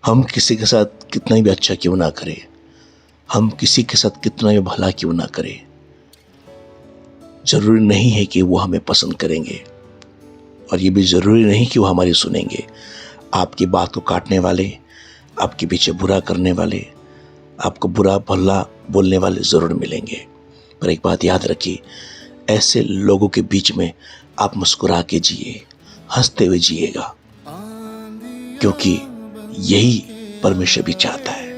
हम किसी के साथ कितना भी अच्छा क्यों ना करें, हम किसी के साथ कितना भी भला क्यों ना करें, जरूरी नहीं है कि वो हमें पसंद करेंगे और ये भी जरूरी नहीं कि वो हमारी सुनेंगे। आपकी बात को काटने वाले, आपके पीछे बुरा करने वाले, आपको बुरा भला बोलने वाले जरूर मिलेंगे। पर एक बात याद रखिए, ऐसे लोगों के बीच में आप मुस्कुरा के जिए, हंसते हुए जिएगा, क्योंकि यही परमेश्वर भी चाहता है,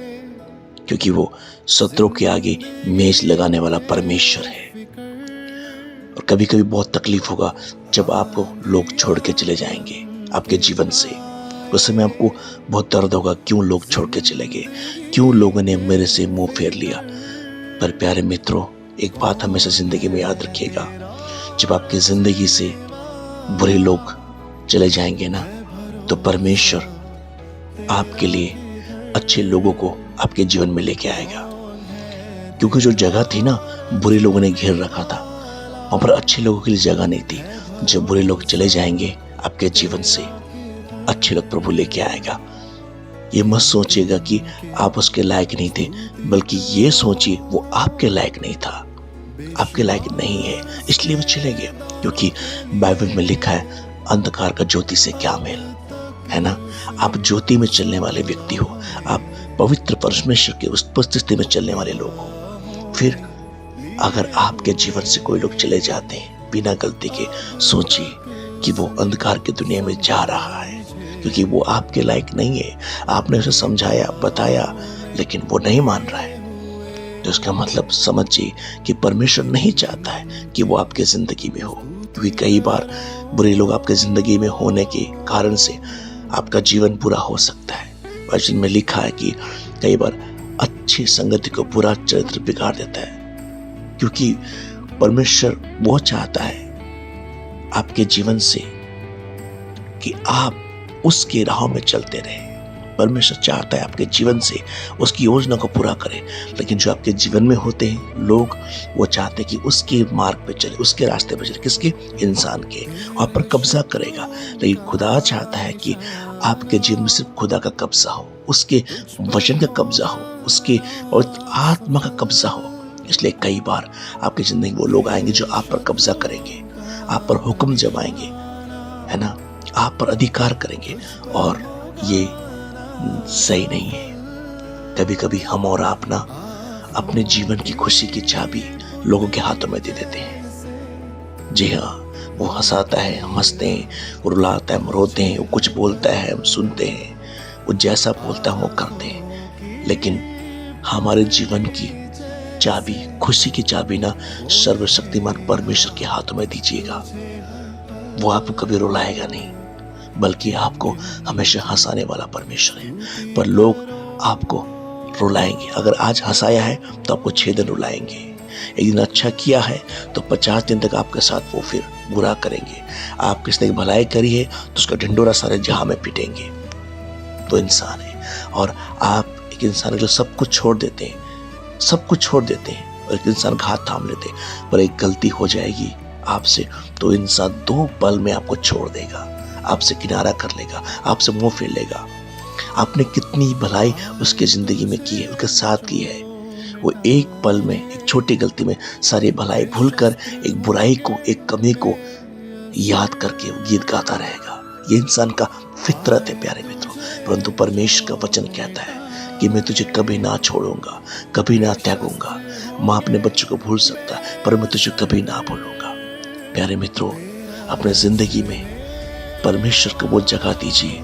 क्योंकि वो शत्रुओं के आगे मेज लगाने वाला परमेश्वर है। और कभी कभी बहुत तकलीफ होगा जब आपको लोग छोड़ के चले जाएंगे आपके जीवन से। उस समय आपको बहुत दर्द होगा, क्यों लोग छोड़ के चले गए, क्यों लोगों ने मेरे से मुंह फेर लिया। पर प्यारे मित्रों, एक बात हमेशा जिंदगी में याद रखिएगा, जब आपकी जिंदगी से बुरे लोग चले जाएंगे ना, तो परमेश्वर आपके लिए अच्छे लोगों को आपके जीवन में लेके आएगा। क्योंकि जो जगह थी ना, बुरे लोगों ने घेर रखा था, वहां पर अच्छे लोगों के लिए जगह नहीं थी। जब बुरे लोग चले जाएंगे आपके जीवन से, अच्छे लोग प्रभु लेके आएगा। ये मत सोचिएगा कि आप उसके लायक नहीं थे, बल्कि ये सोचिए वो आपके लायक नहीं था, आपके लायक नहीं है, इसलिए वो चले गए। क्योंकि बाइबल में लिखा है, अंधकार का ज्योति से क्या मेल, है ना। आप ज्योति में चलने वाले व्यक्ति हो, आप पवित्र परमेश्वर के उस उपस्थिति में चलने वाले लोग हो। फिर अगर आपके जीवन से कोई लोग चले जाते हैं बिना गलती के, सोचिए कि वो अंधकार की दुनिया में जा रहा है, क्योंकि वो आपके लायक नहीं है। आपने उसे समझाया, बताया, लेकिन वो नहीं मान रहा है। तो इसका मतलब समझिए कि परमेश्वर नहीं चाहता है कि वो आपके जिंदगी में हो। क्योंकि कई बार बुरे लोग आपके जिंदगी में होने के कारण से आपका जीवन बुरा हो सकता है। वचन में लिखा है कि कई बार अच्छी संगति को बुरा चरित्र बिगाड़ देता है। क्योंकि परमेश्वर वो चाहता है आपके जीवन से कि आप उसके राहों में चलते रहे। परमेश्वर चाहता है आपके जीवन से उसकी योजना को पूरा करे। लेकिन जो आपके जीवन में होते हैं लोग, वो चाहते हैं कि उसके मार्ग पे चले, उसके रास्ते पे चले। किसके? इंसान के। वहां पर कब्जा करेगा। लेकिन खुदा चाहता है कि आपके जीवन में सिर्फ खुदा का कब्जा हो, उसके वचन का कब्जा हो, उसके आत्मा का कब्जा हो। इसलिए कई बार आपकी जिंदगी वो लोग आएंगे जो आप पर कब्जा करेंगे, आप पर हुक्म जमाएंगे, है ना, आप पर अधिकार करेंगे, और ये सही नहीं है। कभी कभी हम और आप ना अपने जीवन की खुशी की चाबी लोगों के हाथों में दे देते हैं। जी हाँ, वो हंसाता है, हम हंसते हैं, वो रुलाता है, हम रोते हैं, वो कुछ बोलता है, हम सुनते हैं, वो जैसा बोलता है वो करते हैं। लेकिन हमारे जीवन की चाबी, खुशी की चाबी ना सर्वशक्तिमान परमेश्वर के हाथों में दीजिएगा। वो आपको कभी रुलाएगा नहीं, बल्कि आपको हमेशा हंसाने वाला परमेश्वर है। पर लोग आपको रुलाएंगे। अगर आज हंसाया है तो आपको 6 दिन रुलाएंगे। एक दिन अच्छा किया है तो 50 दिन तक आपके साथ वो फिर बुरा करेंगे। आप किसने भलाई करी है तो उसका ढिंडोरा सारे जहां में पीटेंगे। तो इंसान है, और आप एक इंसान जो सब कुछ छोड़ देते हैं, सब कुछ छोड़ देते हैं, और एक इंसान का हाथ थाम लेते हैं। पर एक गलती हो जाएगी आपसे तो इंसान 2 पल में आपको छोड़ देगा, आपसे किनारा कर लेगा, आपसे मुंह फेर लेगा। आपने कितनी भलाई उसके जिंदगी में की है, उसके साथ की है, वो एक पल में, एक छोटी गलती में सारी भलाई भूलकर एक बुराई को, एक कमी को याद करके वो गीत गाता रहेगा। ये इंसान का फितरत है प्यारे मित्रों। परंतु परमेश्वर का वचन कहता है कि मैं तुझे कभी ना छोड़ूंगा, कभी ना त्यागूंगा। माँ अपने बच्चों को भूल सकता है, पर मैं तुझे कभी ना भूलूंगा। प्यारे मित्रों, अपने जिंदगी में परमेश्वर को वो जगह दीजिए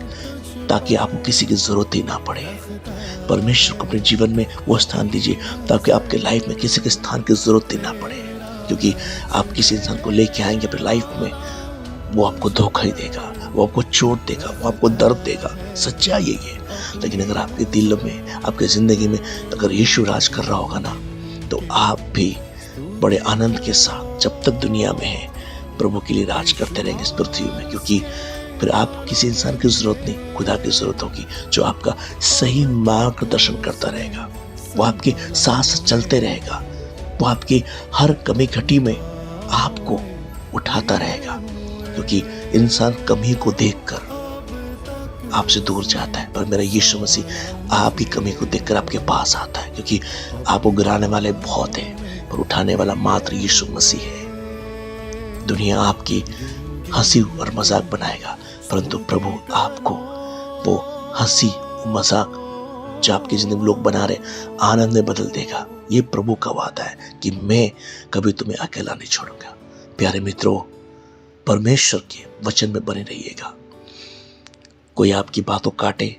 ताकि आपको किसी की जरूरत ही ना पड़े। परमेश्वर को अपने जीवन में वो स्थान दीजिए ताकि आपके लाइफ में किसी के स्थान की जरूरत ही ना पड़े। क्योंकि आप किसी इंसान को लेके आएंगे अपनी लाइफ में, वो आपको धोखा ही देगा, वो आपको चोट देगा, वो आपको दर्द देगा। सच्चाई यही है। लेकिन अगर आपके दिल में, आपके जिंदगी में अगर यीशु राज कर रहा होगा ना, तो आप भी बड़े आनंद के साथ जब तक दुनिया में है प्रभु के लिए राज करते रहेंगे इस पृथ्वी में। क्योंकि फिर आपको किसी इंसान की जरूरत नहीं, खुदा की जरूरत होगी जो आपका सही मार्गदर्शन करता रहेगा। वो आपके साथ साथ चलते रहेगा, वो आपकी हर कमी घटी में आपको उठाता रहेगा। क्योंकि इंसान कमी को देखकर आपसे दूर जाता है, पर मेरा यीशु मसीह आपकी कमी को देखकर आपके पास आता है, क्योंकि आपको गिराने वाले बहुत हैं पर उठाने वाला मात्र यीशु मसीह है। दुनिया आपकी हंसी और मजाक बनाएगा, परंतु प्रभु आपको वो हंसी मजाक जो आपकी जिंदगी में लोग बना रहे आनंद में बदल देगा। ये प्रभु का वादा है कि मैं कभी तुम्हें अकेला नहीं छोड़ूंगा। प्यारे मित्रों, परमेश्वर के वचन में बने रहिएगा। कोई आपकी बातों काटे,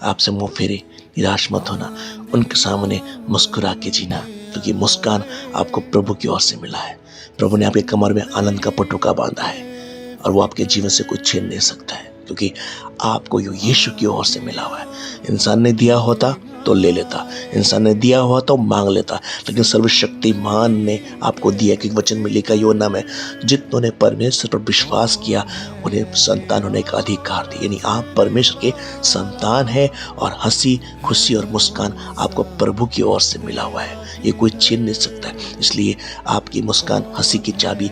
आपसे मुंह फेरे, निराश मत होना, उनके सामने मुस्कुरा के जीना, क्योंकि मुस्कान आपको प्रभु की ओर से मिला है। प्रभु ने आपके कमर में आनंद का पटुका बांधा है और वो आपके जीवन से कुछ छीन नहीं सकता है, क्योंकि आपको यो यीशु की ओर से मिला हुआ है। इंसान ने दिया होता तो ले लेता, इंसान ने दिया हुआ तो मांग लेता, लेकिन सर्वशक्तिमान ने आपको दिया, कि वचन में लिखा यूहन्ना में, जितनों ने परमेश्वर पर विश्वास किया उन्हें संतान होने का अधिकार दिया। यानी आप परमेश्वर के संतान हैं और हंसी खुशी और मुस्कान आपको प्रभु की ओर से मिला हुआ है, ये कोई छीन नहीं सकता है। इसलिए आपकी मुस्कान, हंसी की चाबी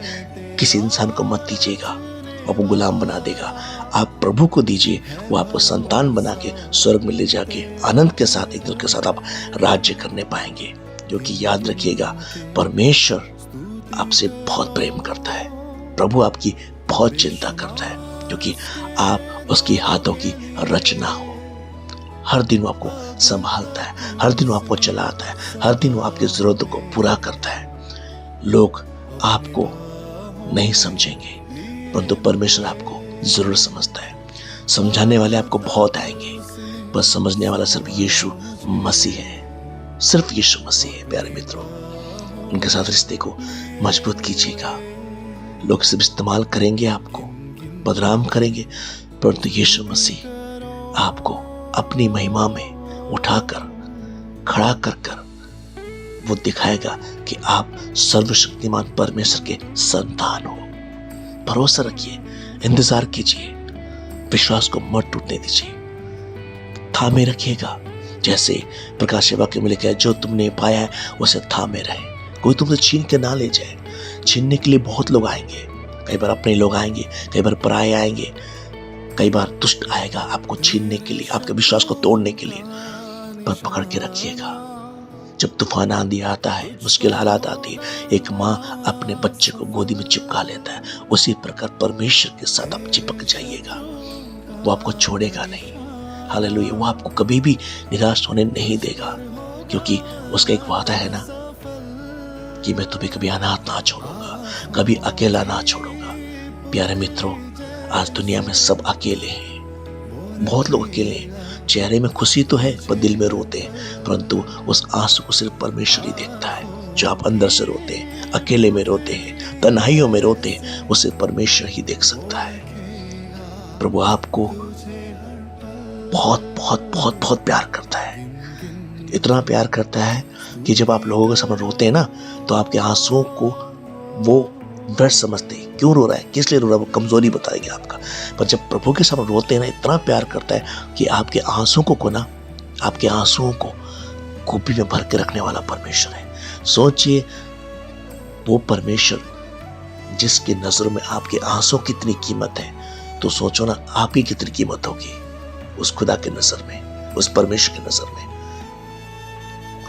किसी इंसान को मत दीजिएगा, आपको गुलाम बना देगा। आप प्रभु को दीजिए, वो आपको संतान बना के स्वर्ग में ले जाके आनंद के साथ, एक दूसरे के साथ आप राज्य करने पाएंगे। क्योंकि याद रखिएगा, परमेश्वर आपसे बहुत प्रेम करता है, प्रभु आपकी बहुत चिंता करता है, क्योंकि आप उसकी हाथों की रचना हो। हर दिन वो आपको संभालता है, हर दिन वो आपको चलाता है, हर दिन वो आपकी जरूरतों को पूरा करता है। लोग आपको नहीं समझेंगे, परंतु परमेश्वर आपको जरूर समझता है। समझाने वाले आपको बहुत आएंगे, बस समझने वाला सिर्फ यीशु मसीह है, सिर्फ यीशु मसीह है। प्यारे मित्रों, उनके साथ रिश्ते को मजबूत कीजिएगा। लोग सिर्फ इस्तेमाल करेंगे, आपको बदनाम करेंगे, परंतु यीशु मसीह आपको अपनी महिमा में उठाकर खड़ा कर कर वो दिखाएगा कि आप सर्वशक्तिमान परमेश्वर के संतान हो। भरोसा रखिए, इंतजार कीजिए, विश्वास को मत टूटने दीजिए, थामे रखिएगा। जैसे प्रकाश वाक्य में लिखा है, जो तुमने पाया है उसे थामे रहे, कोई तुमसे छीन के ना ले जाए। छीनने के लिए बहुत लोग आएंगे, कई बार अपने लोग आएंगे, कई बार पराये आएंगे, कई बार दुष्ट आएगा आपको छीनने के लिए, आपके विश्वास को तोड़ने के लिए। पर पकड़ के रखिएगा। जब तूफान आंधी आता है, मुश्किल हालात आती है, एक माँ अपने बच्चे को गोदी में चिपका लेता है, उसी प्रकार परमेश्वर के साथ आप चिपक जाइएगा। वो आपको छोड़ेगा नहीं। हालेलुया। वो आपको कभी भी निराश होने नहीं देगा, क्योंकि उसका एक वादा है ना कि मैं तुम्हें कभी अनाथ ना छोड़ूंगा, कभी अकेला ना छोड़ूंगा। प्यारे मित्रों, आज दुनिया में सब अकेले हैं, बहुत लोग अकेले हैं। चेहरे में खुशी तो है पर दिल में रोते हैं, परंतु उस आंसू को सिर्फ परमेश्वर ही देखता है। जो आप अंदर से रोते हैं, अकेले में रोते हैं, तन्हाइयों में रोते हैं, उसे परमेश्वर ही देख सकता है। प्रभु आपको बहुत बहुत बहुत बहुत प्यार करता है, इतना प्यार करता है कि जब आप लोगों के सामने रोते हैं ना, तो आपके आंसुओं को वो व्यर्थ समझते हैं। क्यों रो रहा है, किस लिए रो रहा है, वो कमजोरी बताएगी आपका। पर जब प्रभु के सामने रोते हैं ना, इतना प्यार करता है कि आपके आंसुओं को ना, आपके आंसुओं को कूपी में भर के रखने वाला परमेश्वर है। सोचिए, वो परमेश्वर जिसकी नजरों में आपके आंसुओं की कितनी कीमत है, तो सोचो ना आपकी कितनी कीमत होगी उस खुदा के नजर में, उस परमेश्वर की नजर में।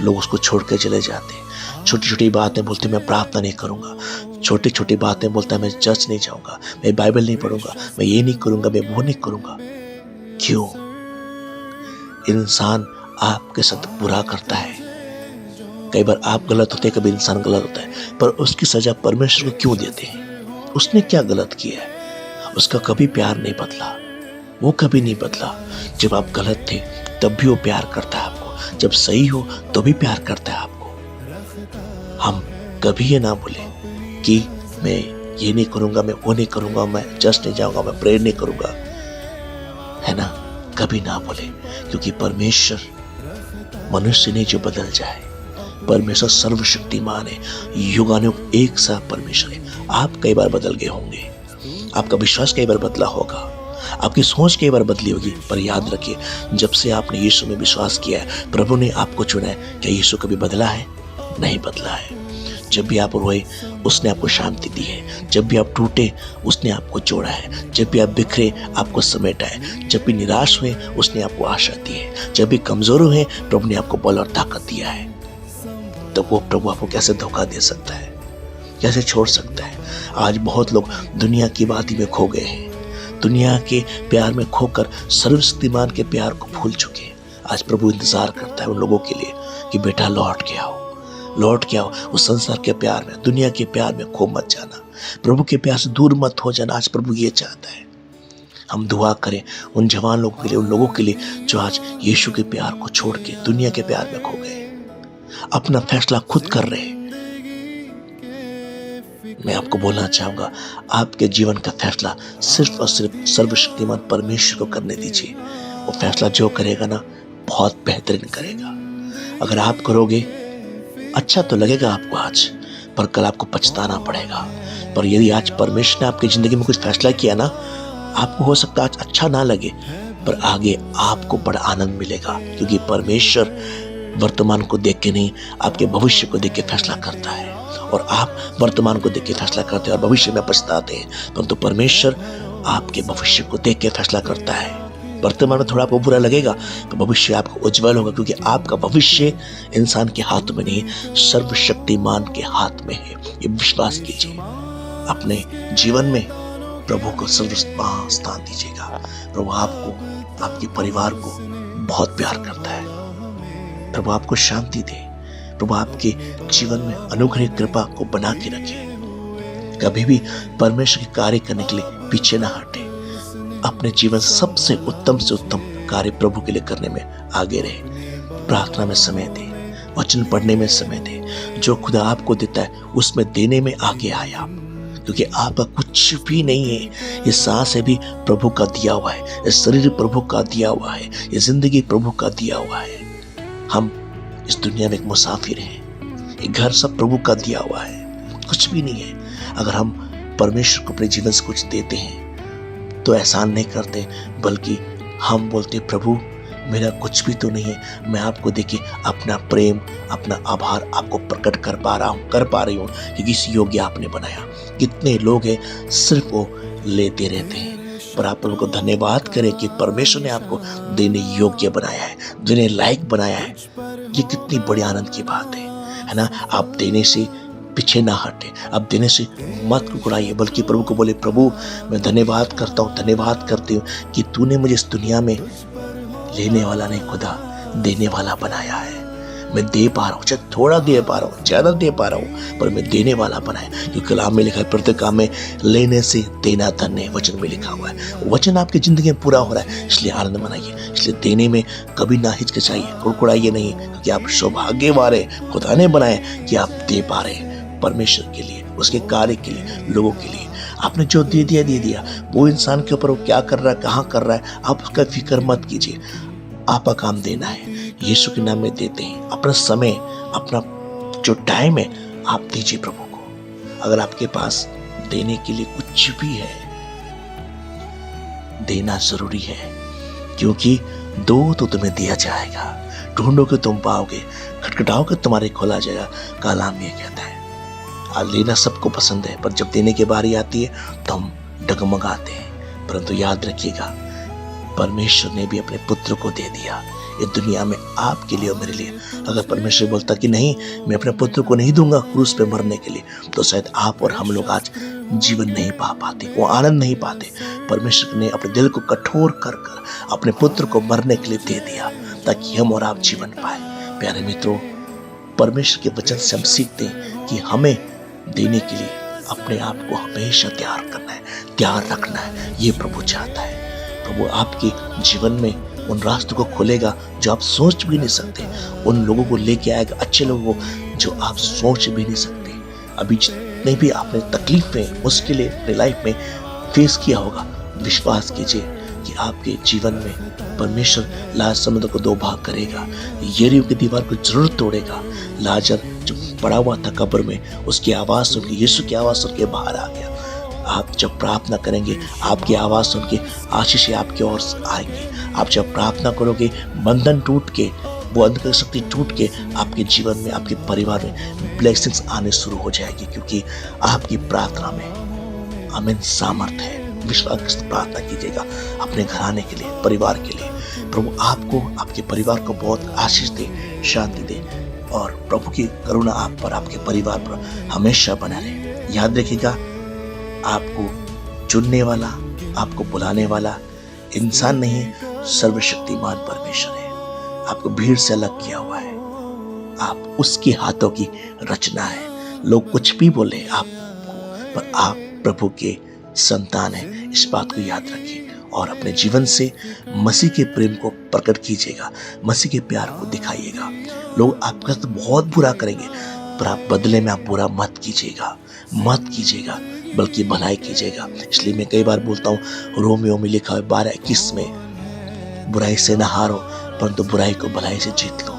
लोग उसको छोड़ के चले जाते हैं। छोटी छोटी बातें बोलते मैं प्रार्थना नहीं करूंगा, छोटी छोटी बातें बोलता है मैं चर्च नहीं जाऊंगा, मैं बाइबल नहीं पढ़ूंगा, मैं ये नहीं करूंगा, मैं वो नहीं करूंगा। क्यों? इंसान आपके साथ बुरा करता है, कई बार आप गलत होते हैं, कभी इंसान गलत होता है, पर उसकी सजा परमेश्वर को क्यों देते हैं? उसने क्या गलत किया है? उसका कभी प्यार नहीं बदला, वो कभी नहीं बदला। जब आप गलत थे तब भी वो प्यार करता है आपको, जब सही हो तो भी प्यार करता है आपको। हम कभी ये ना बोले कि मैं ये नहीं करूंगा, मैं वो नहीं करूंगा, मैं चर्च नहीं जाऊंगा, मैं प्रेयर नहीं करूंगा, है ना, कभी ना बोले, क्योंकि परमेश्वर मनुष्य नहीं जो बदल जाए। परमेश्वर सर्वशक्तिमान है, युगानुयुग एक साथ परमेश्वर है। आप कई बार बदल गए होंगे, आपका विश्वास कई बार बदला होगा, आपकी सोच कई बार बदली होगी, पर याद रखिए, जब से आपने यीशु में विश्वास किया है, प्रभु ने आपको चुना है, क्या यीशु कभी बदला है? नहीं बदला है। जब भी आप रोए उसने आपको शांति दी है, जब भी आप टूटे उसने आपको जोड़ा है, जब भी आप बिखरे आपको समेटा है, जब भी निराश हुए उसने आपको आशा दी है, जब भी कमजोर हुए प्रभु ने आपको बल और ताकत दिया है। तो वो प्रभु आपको कैसे धोखा दे सकता है, कैसे छोड़ सकता है। आज बहुत लोग दुनिया की बाती में खो गए हैं, दुनिया के प्यार में खोकर सर्वशक्तिमान के प्यार को भूल चुके हैं। आज प्रभु इंतजार करता है उन लोगों के लिए कि बेटा लौट के आओ, लौट के आओ। उस संसार के प्यार में, दुनिया के प्यार में खो मत जाना, प्रभु के प्यार से दूर मत हो जाना। आज प्रभु ये चाहता है हम दुआ करें उन जवान लोगों के लिए, उन लोगों के लिए जो आज यीशु के प्यार को छोड़ के दुनिया के प्यार में खो गए, अपना फैसला खुद कर रहे। मैं आपको बोलना चाहूंगा, आपके जीवन का फैसला सिर्फ और सिर्फ सर्वशक्तिमान परमेश्वर को करने दीजिए। वो फैसला जो करेगा ना बहुत बेहतरीन करेगा। अगर आप करोगे अच्छा तो लगेगा आपको आज, पर कल आपको पछताना पड़ेगा। पर यदि आज परमेश्वर ने आपकी जिंदगी में कुछ फैसला किया ना, आपको हो सकता है आज अच्छा ना लगे, पर आगे आपको बड़ा आनंद मिलेगा, क्योंकि परमेश्वर वर्तमान को देख के नहीं, आपके भविष्य को देख के फैसला करता है। और आप वर्तमान को देख के फैसला करते हैं और भविष्य में पछताते हैं, परंतु परमेश्वर आपके भविष्य को देख के फैसला करता है। वर्तमान में थोड़ा आपको बुरा लगेगा, तो भविष्य आपको उज्जवल होगा, क्योंकि आपका भविष्य इंसान के हाथ में नहीं, सर्वशक्तिमान के हाथ में है। ये विश्वास कीजिए। अपने जीवन में प्रभु को सर्वोच्च स्थान दीजिएगा। प्रभु आपको, आपके परिवार को बहुत प्यार करता है। प्रभु आपको शांति दे। प्रभु आपके जीवन में अनुग्रह कृपा को बना के रखे। कभी भी परमेश्वर के कार्य करने के लिए पीछे ना हटे। अपने जीवन सबसे उत्तम से उत्तम कार्य प्रभु के लिए करने में आगे रहे। प्रार्थना में समय दे, वचन पढ़ने में समय दे। जो खुदा आपको देता है उसमें देने में आगे आए आप, क्योंकि आपका कुछ भी नहीं है। ये सांस है भी प्रभु का दिया हुआ है, ये शरीर प्रभु का दिया हुआ है, ये जिंदगी प्रभु का दिया हुआ है। हम इस दुनिया में एक मुसाफिर हैं। ये घर सब प्रभु का दिया हुआ है, कुछ भी नहीं है। अगर हम परमेश्वर को अपने जीवन से कुछ देते हैं तो एहसान नहीं करते, बल्कि हम बोलते प्रभु मेरा कुछ भी तो नहीं है, मैं आपको देके अपना प्रेम, अपना आभार आपको प्रकट कर पा रही हूँ कि किस योग्य आपने बनाया। कितने लोग हैं सिर्फ वो लेते रहते हैं, पर आप उनको धन्यवाद करें कि परमेश्वर ने आपको देने योग्य बनाया है, देने लायक बनाया है। ये कितनी बड़ी आनंद की बात है ना। आप देने से पीछे ना हटे, आप देने से मत कुकड़ाइए, बल्कि प्रभु को बोले प्रभु मैं धन्यवाद करता हूँ, धन्यवाद करती हूँ कि तूने मुझे इस दुनिया में लेने वाला नहीं खुदा देने वाला बनाया है। मैं दे पा रहा हूँ, चाहे थोड़ा दे पा रहा हूँ, ज्यादा दे पा रहा हूँ, पर मैं देने वाला बनाया। क्योंकि कलाम में लिखा है प्रत्येक काम में लेने से देना धन्य है, वचन में लिखा हुआ है। वचन आपकी जिंदगी में पूरा हो रहा है, इसलिए आनंद मनाइए। इसलिए देने में कभी ना हिचकिचाइए, कुड़कुड़ाइए नहीं, क्योंकि आप सौभाग्यवान हैं। खुदा ने बनाए कि आप दे पा रहे हैं परमेश्वर के लिए, उसके कार्य के लिए, लोगों के लिए। आपने जो दे दिया। वो इंसान के ऊपर वो क्या कर रहा है, कहाँ कर रहा है, आप उसका फिक्र मत कीजिए। आपका काम देना है, यीशु के नाम में देते हैं। अपना समय, अपना जो टाइम है आप दीजिए प्रभु को। अगर आपके पास देने के लिए कुछ भी है, देना जरूरी है, क्योंकि दो तो तुम्हें दिया जाएगा, ढूंढोगे तुम पाओगे, खटखटाओगे तुम्हारे खोला जाएगा। कलाम ये कहता है। आज लेना सबको पसंद है, पर जब देने की बारी आती है तो हम डगमगाते हैं। परंतु याद रखिएगा, परमेश्वर ने भी अपने पुत्र को दे दिया ये दुनिया में आपके लिए और मेरे लिए। अगर परमेश्वर बोलता कि नहीं मैं अपने पुत्र को नहीं दूंगा क्रूस पे मरने के लिए, तो शायद आप और हम लोग आज जीवन नहीं पा पाते, वो आनंद नहीं पाते। परमेश्वर ने अपने दिल को कठोर कर कर अपने पुत्र को मरने के लिए दे दिया, ताकि हम और आप जीवन पाए। प्यारे मित्रों, परमेश्वर के वचन से हम सीखते हैं कि हमें देने के लिए अपने आप को हमेशा तैयार करना है, तैयार रखना है। ये प्रभु चाहता है। प्रभु आपके जीवन में उन रास्तों को खोलेगा जो आप सोच भी नहीं सकते, उन लोगों को लेके आएगा, अच्छे लोगों को जो आप सोच भी नहीं सकते। अभी जितने भी आपने तकलीफें, मुश्किलें अपने लाइफ में फेस किया होगा, विश्वास कीजिए कि आपके जीवन में परमेश्वर लाजर समुद्र को दो भाग करेगा, यरीहो की दीवार को जरूर तोड़ेगा। लाजर जो पड़ा हुआ था कब्र में, उसकी आवाज सुन के, यीशु की आवाज सुन के बाहर आ गया। आप जब प्रार्थना करेंगे, आपकी आवाज सुन के आशीष आपकी ओर आएंगी। आप जब प्रार्थना करोगे, बंधन टूट के वो अंधकार शक्ति टूट के आपके जीवन में, आपके परिवार में ब्लेसिंग्स आने शुरू हो जाएगी, क्योंकि आपकी प्रार्थना में आमीन सामर्थ है। विश्वास के साथ प्रार्थना कीजिएगा अपने घराने के लिए, परिवार के लिए। प्रभु आपको, आपके परिवार को बहुत आशीष दे, शांति दे, और प्रभु की करुणा आप पर, आपके परिवार पर हमेशा बना रहे। याद रखिएगा, आपको चुनने वाला, आपको बुलाने वाला इंसान नहीं, सर्वशक्तिमान परमेश्वर है। आपको भीड़ से अलग किया हुआ है, आप उसके हाथों की रचना है। लोग कुछ भी बोले आपको, पर आप प्रभु के संतान हैं, इस बात को याद रखिए और अपने जीवन से मसीह के प्रेम को प्रकट कीजिएगा, मसीह के प्यार को दिखाइएगा। लोग आपका तो बहुत बुरा करेंगे, पर आप बदले में आप बुरा मत कीजिएगा, बल्कि भलाई कीजिएगा। इसलिए मैं कई बार बोलता हूँ, रोमियो में लिखा है 12:21 में, बुराई से न हारो परंतु बुराई को भलाई से जीत लो।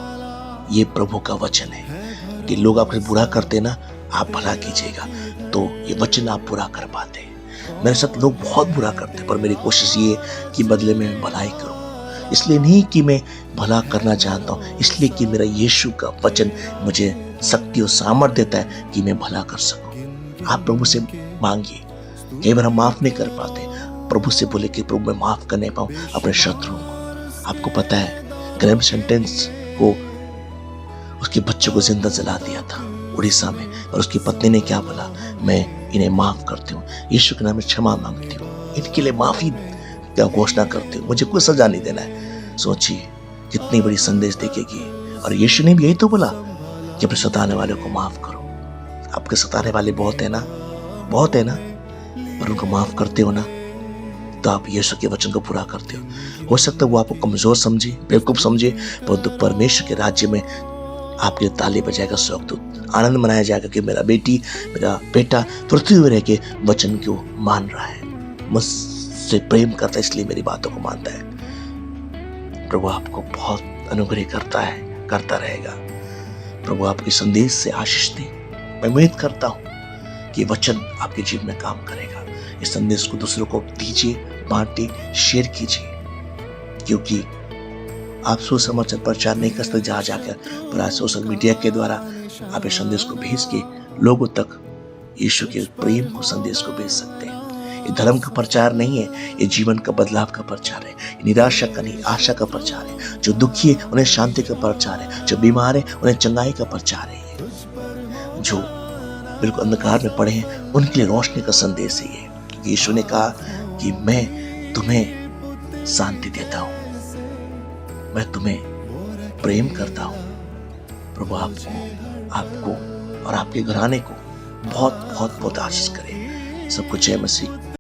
ये प्रभु का वचन है कि लोग आपसे बुरा करते ना, आप भला कीजिएगा, तो ये वचन आप पूरा कर पाते हैं। मेरे साथ लोग बहुत बुरा करते, पर मेरी कोशिश ये है कि बदले में मैं भलाई करूं। इसलिए नहीं कि मैं भला करना चाहता हूं, इसलिए कि मेरा यीशु का वचन मुझे शक्ति और सामर्थ देता है कि मैं भला कर सकूं। आप प्रभु से मांगिए। कई बार हम माफ नहीं कर पाते, प्रभु से बोले कि प्रभु मैं माफ कर नहीं पाऊं अपने शत्रुओं को। आपको पता है, ग्रैम सेंटेंस को उसके बच्चों को जिंदा जला दिया था उड़ीसा में, और उसकी पत्नी ने क्या बोला, मैं इन्हें माफ करती हूँ, यीशु के नाम में क्षमा मांगती हूँ, इनके लिए माफी क्या घोषणा करती हूँ, मुझे कोई सजा नहीं देना है। सोचिए कितनी बड़ी संदेश देखेगी। और यीशु ने भी यही तो बोला कि अपने सताने वाले को माफ करो। आपके सताने वाले बहुत है ना, पर उनको माफ करते हो ना, तो आप यीशु के वचन को पूरा करते हो सकता है वो आपको कमजोर समझे, बेवकूफ समझे, परंतु परमेश्वर के राज्य में आपके लिए ताली बजाएगा, स्वर्गदूत आनंद मनाया जाएगा कि मेरा बेटा पृथ्वी में रह के वचन को मान रहा है, मुझसे प्रेम करता है, इसलिए मेरी बातों को मानता है। प्रभु आपको बहुत अनुग्रह करता रहेगा। प्रभु आपके संदेश से आशीष दे। मैं उम्मीद करता हूँ कि वचन आपके जीवन में काम करेगा। इस संदेश को दूसरों को दीजिए, बांटिए, शेयर कीजिए, क्योंकि आप सुसमाचार प्रचार नहीं कर सकते जहाँ जाकर, पर आज सोशल मीडिया के द्वारा आप इस संदेश को भेज के लोगों तक यीशु के प्रेम को, संदेश को भेज सकते हैं। ये धर्म का प्रचार नहीं है, ये जीवन का बदलाव का प्रचार है। ये निराशा का नहीं, आशा का प्रचार है। जो दुखी है उन्हें शांति का प्रचार है, जो बीमार है उन्हें चंगाई का प्रचार है, जो बिल्कुल अंधकार में पड़े हैं उनके लिए रोशनी का संदेश है ये। यीशु ने कहा कि मैं तुम्हें शांति देता हूँ, मैं तुम्हें प्रेम करता हूँ। प्रभु आपको और आपके घराने को बहुत बहुत बहुत आशीष करे। सबको जय मसीह।